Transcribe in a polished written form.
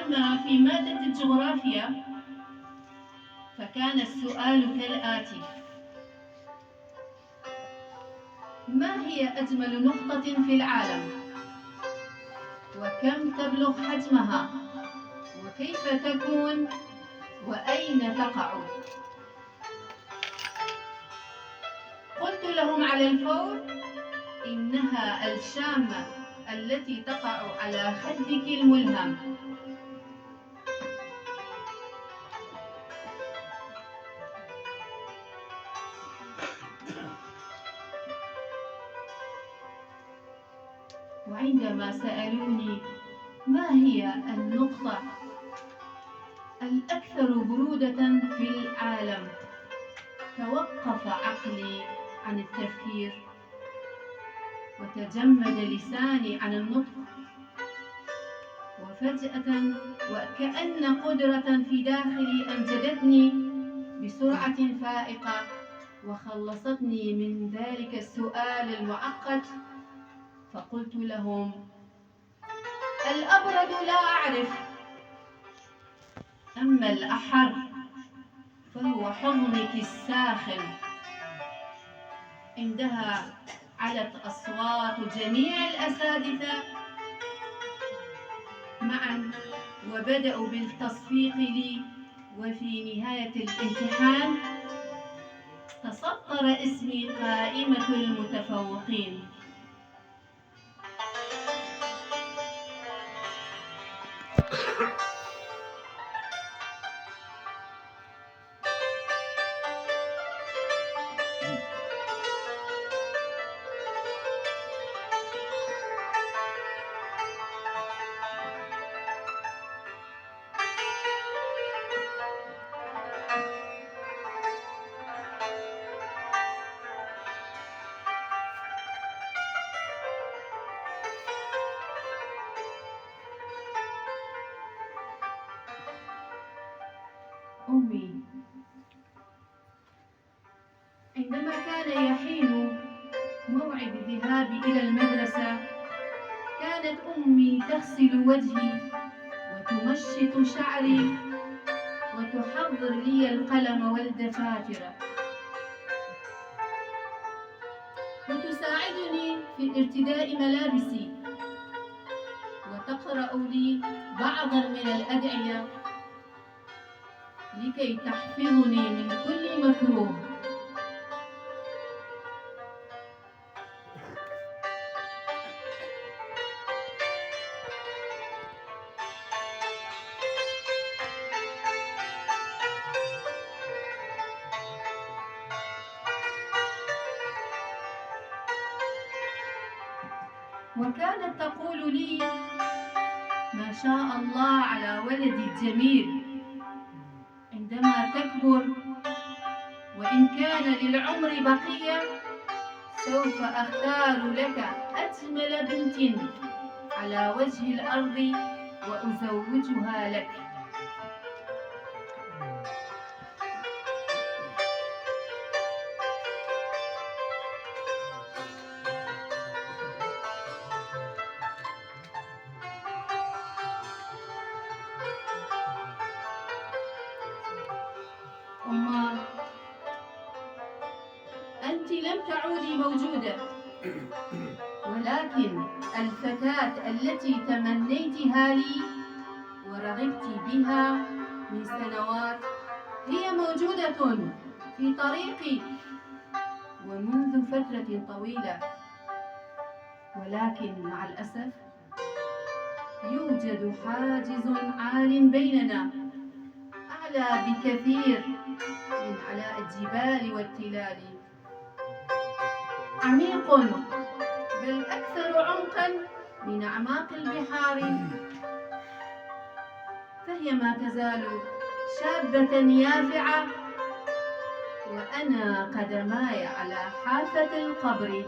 أما في مادة الجغرافيا فكان السؤال كالآتي: ما هي أجمل نقطة في العالم؟ وكم تبلغ حجمها؟ وكيف تكون؟ وأين تقع؟ قلت لهم على الفور: إنها الشامة التي تقع على خدك الملهم. وعندما سألوني ما هي النقطة الأكثر برودة في العالم، توقف عقلي عن التفكير وتجمد لساني عن النطق، وفجأة وكأن قدرة في داخلي أنجدتني بسرعة فائقة وخلصتني من ذلك السؤال المعقد. فقلت لهم: الأبرد لا أعرف، أما الأحر فهو حضنك الساخن. عندها علت أصوات جميع الأساتذة معا وبدأوا بالتصفيق لي، وفي نهاية الامتحان تسطر اسمي قائمة المتفوقين. أمي. عندما كان يحين موعد ذهابي إلى المدرسة كانت أمي تغسل وجهي وتمشط شعري وتحضر لي القلم والدفاتر، وتساعدني في ارتداء ملابسي، وتقرأ لي بعضاً من الأدعية لكي تحفظني من كل مكروه. وكانت تقول لي: ما شاء الله على ولدي الجميل، عندما تكبر وإن كان للعمر بقية سوف أختار لك أجمل بنت على وجه الأرض وأزوجها لك. أمّا أنت لم تعودي موجودة، ولكن الفتاة التي تمنيتها لي ورغبت بها من سنوات هي موجودة في طريقي ومنذ فترة طويلة، ولكن مع الأسف يوجد حاجز عال بيننا أعلى بكثير من علاء الجبال والتلال، عميق بل أكثر عمقاً من أعماق البحار. فهي ما تزال شابة يافعة وأنا قدماي على حافة القبر.